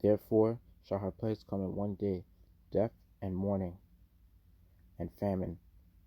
Therefore shall her plagues come in one day, death and mourning and famine,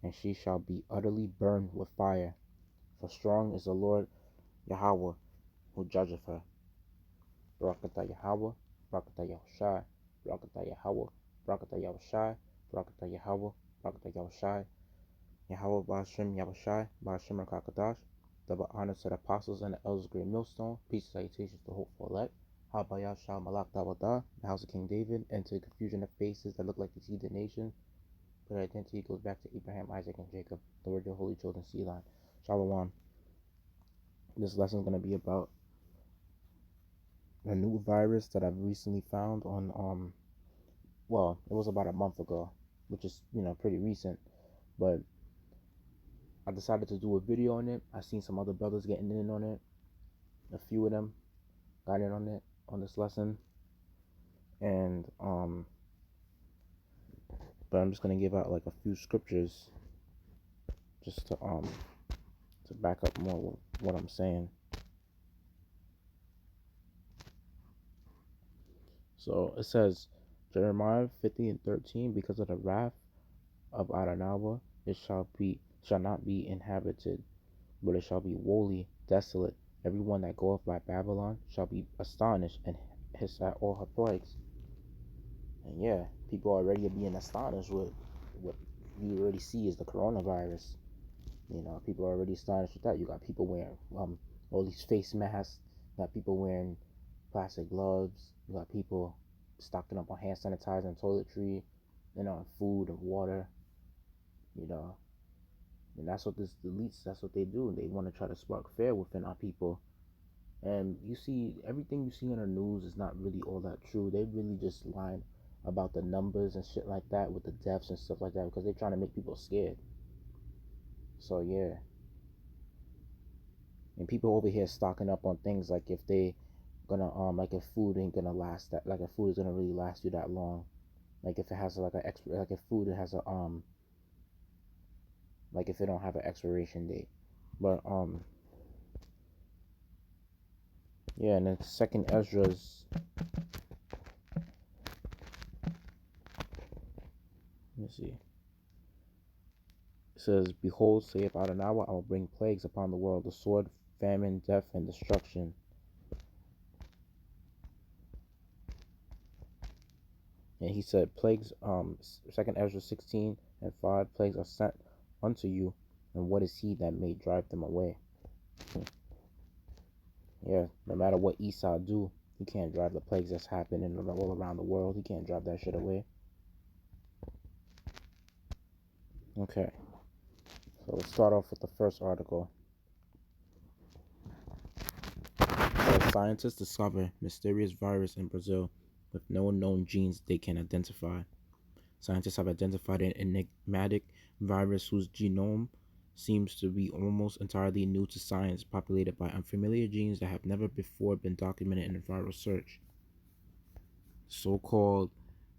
and she shall be utterly burned with fire. For strong is the Lord Yahweh who judgeth her. Barakatah Yahweh, Barakatah Yahushai, Barakatah Yahweh, Barakatah Yahushai, Barakatah Yahweh, Barakatah Yahushai, Yahweh Ba'ashem Yahushai, Ba'ashem Rakakadash. Double honor to the apostles and the elders of Great Millstone. Peace and salutations to hopeful elect. Habayah Shah Malak Dawadah, the house of King David, and to the confusion of faces that look like the heathen nation. But identity goes back to Abraham, Isaac, and Jacob, the word of your holy children, Selah. Shalom. This lesson is going to be about a new virus that I've recently found on well, it was about a month ago, which is, pretty recent, but I decided to do a video on it. I seen some other brothers getting in on it. A few of them got in on it on this lesson, and but I'm just gonna give out like a few scriptures just to back up more what I'm saying. So it says, Jeremiah 50:13, because of the wrath of Adonai, it shall not be inhabited, but it shall be wholly desolate. Everyone that goeth by Babylon shall be astonished and hiss at all her plagues. And yeah, people already are being astonished with what you already see is the coronavirus. People are already astonished with that. You got people wearing all these face masks. You got people wearing plastic gloves. You got people stocking up on hand sanitizer and toiletry, food and water. And that's what this elites. That's what they do. They want to try to spark fear within our people. And you see, everything you see on the news is not really all that true. They really just lying about the numbers and shit like that with the deaths and stuff like that because they're trying to make people scared. So yeah, and people over here stocking up on things like if they gonna like if food ain't gonna last that, like if food is gonna really last you that long, like if it has like like if food has a like if it don't have an expiration date. But yeah, and then second Ezra's, let me see. It says, Behold, saith Adonai, I will bring plagues upon the world, the sword, famine, death, and destruction. And he said, plagues, 2nd Ezra 16:5, plagues are sent unto you, and what is he that may drive them away? Yeah, no matter what Esau do, he can't drive the plagues that's happening all around the world. He can't drive that shit away. Okay, so let's start off with the first article. So scientists discover mysterious virus in Brazil with no known genes they can identify. Scientists have identified an enigmatic virus whose genome seems to be almost entirely new to science, populated by unfamiliar genes that have never before been documented in a viral search. So-called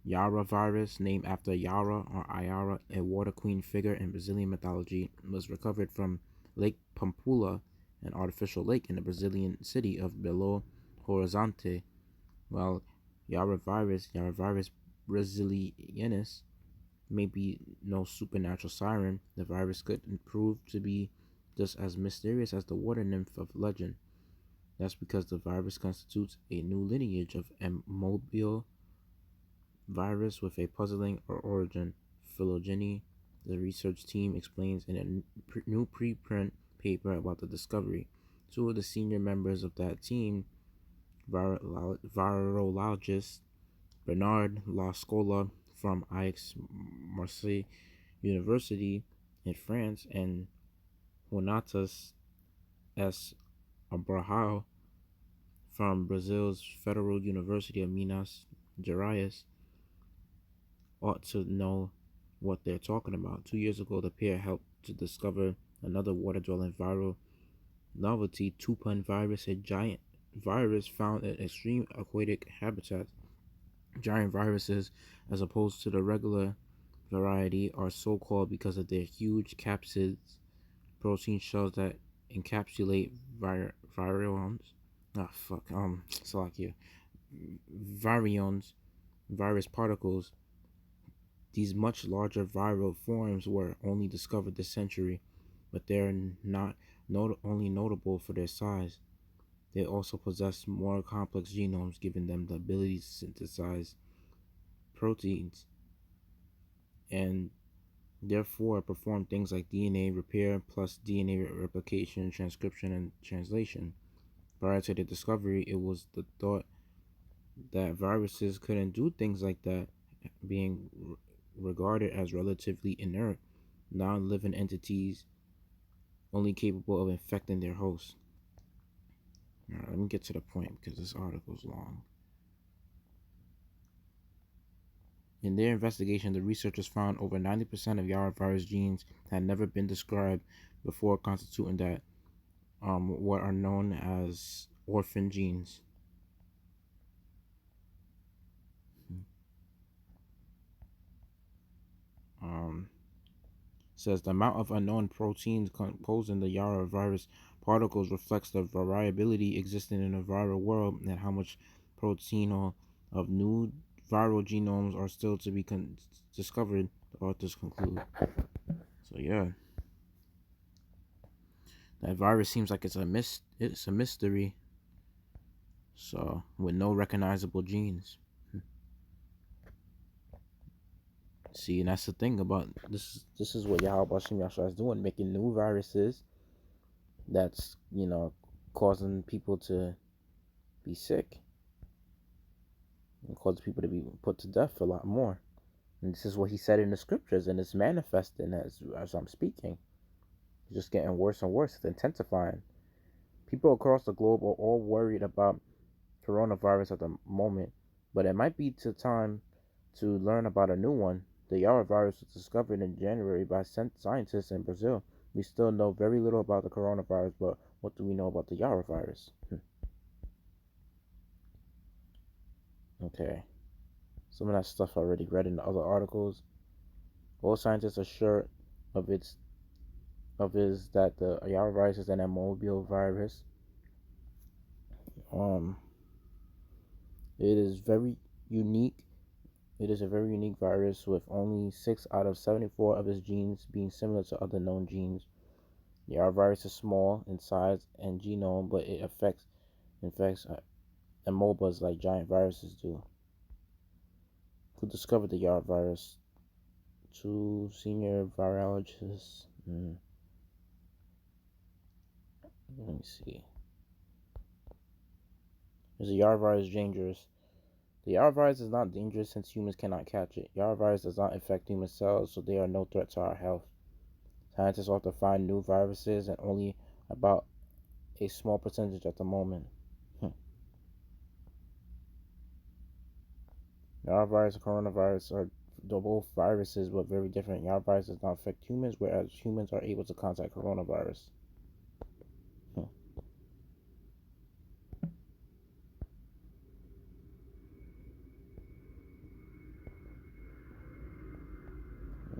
Yara virus, named after Yara or Ayara, a water queen figure in Brazilian mythology, was recovered from Lake Pampulha, an artificial lake in the Brazilian city of Belo Horizonte. While Yara virus brasiliensis, may be no supernatural siren, the virus could prove to be just as mysterious as the water nymph of legend. That's because the virus constitutes a new lineage of amoebial virus with a puzzling origin. Phylogeny, the research team explains in a new preprint paper about the discovery. Two of the senior members of that team, virologist Bernard La Scola from Aix-Marseille University in France and Jonatas S. Abrahao from Brazil's Federal University of Minas Gerais, ought to know what they're talking about. 2 years ago, the pair helped to discover another water-dwelling viral novelty, Tupan virus, a giant virus found in extreme aquatic habitats. Giant viruses, as opposed to the regular variety, are so called because of their huge capsids, protein shells that encapsulate virions. Salakia. virions, virus particles. These much larger viral forms were only discovered this century, but they're not only notable for their size. They also possess more complex genomes, giving them the ability to synthesize proteins and therefore perform things like DNA repair plus DNA replication, transcription, and translation. Prior to the discovery, it was the thought that viruses couldn't do things like that, being regarded as relatively inert, non living entities only capable of infecting their host. All right, let me get to the point because this article is long. In their investigation, the researchers found over 90% of Yara virus genes had never been described before, constituting that what are known as orphan genes. Um, Says the amount of unknown proteins composing the Yara virus particles reflects the variability existing in the viral world and how much protein of new viral genomes are still to be discovered, the authors conclude. So yeah, that virus seems like it's a mystery. So with no recognizable genes. See, and that's the thing about this. This is what Yahweh Hashem Yahshua is doing, making new viruses that's causing people to be sick and cause people to be put to death a lot more. And this is what he said in the scriptures, and it's manifesting as I'm speaking. It's just getting worse and worse. It's intensifying. People across the globe are all worried about coronavirus at the moment, but it might be to time to learn about a new one. The Yara virus was discovered in January by scientists in Brazil. We still know very little about the coronavirus, but what do we know about the Yara virus? Okay, some of that stuff I already read in the other articles. All scientists are sure of its of is that the Yara virus is an amoebial virus. Um, it is very unique. It is a very unique virus with only 6 out of 74 of its genes being similar to other known genes. The Yara virus is small in size and genome, but it infects amoebas like giant viruses do. Who discovered the Yara virus? Two senior virologists. Let me see. Is the Yara virus dangerous? The Yara virus is not dangerous since humans cannot catch it. Yara virus does not infect human cells, so they are no threat to our health. Scientists often find new viruses, and only about a small percentage at the moment. Yara virus and coronavirus are both viruses, but very different. Yara virus does not affect humans, whereas humans are able to contact coronavirus.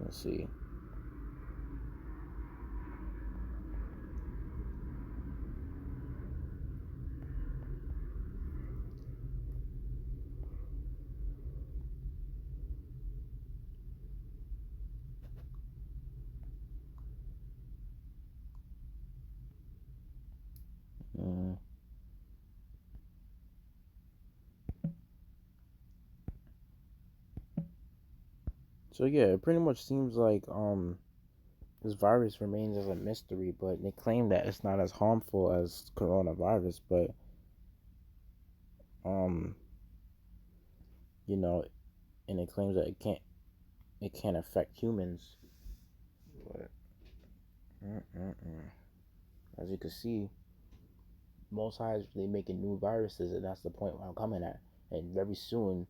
Let's see. So yeah, it pretty much seems like this virus remains as a mystery, but they claim that it's not as harmful as coronavirus, but um you know, and it claims that it can't affect humans. But as you can see, Most High is really making new viruses, and that's the point where I'm coming at. And very soon,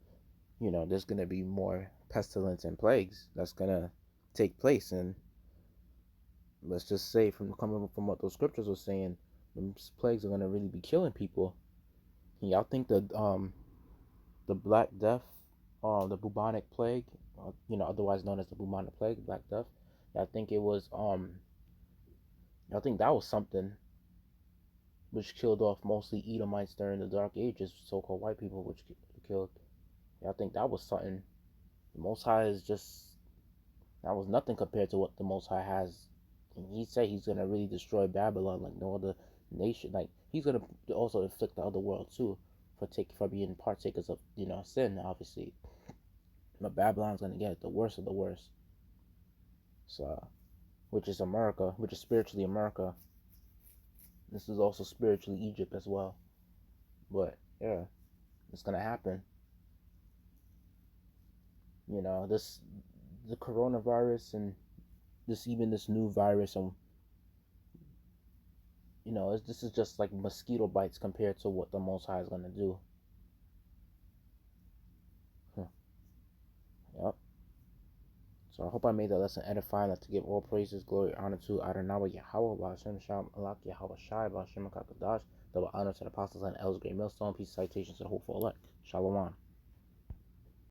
there's gonna be more pestilence and plagues that's gonna take place, and let's just say from coming from what those scriptures were saying, those plagues are gonna really be killing people. And y'all think the Black Death, the bubonic plague, otherwise known as the bubonic plague, Black Death. I think it was I think that was something which killed off mostly Edomites during the Dark Ages, so-called white people, which killed. Yeah, I think that was something. The Most High is just, that was nothing compared to what the Most High has. And he said he's gonna really destroy Babylon like no other nation. Like he's gonna also inflict the other world too, for being partakers of sin, obviously. But Babylon's gonna get the worst of the worst. So, which is America, which is spiritually America. This is also spiritually Egypt as well. But yeah, it's gonna happen. This the coronavirus and this new virus, and this is just like mosquito bites compared to what the Most High is gonna do. Yep. So I hope I made that lesson edifying. That to give all praises, glory, honor to Adonai Yahweh, Ba'ashem Shalom, Alak Yahweh Shai, Ba'ashem Kakadash, double honor to the apostles and elders, great millstone, peace, citations to the hopeful elect. Shalom.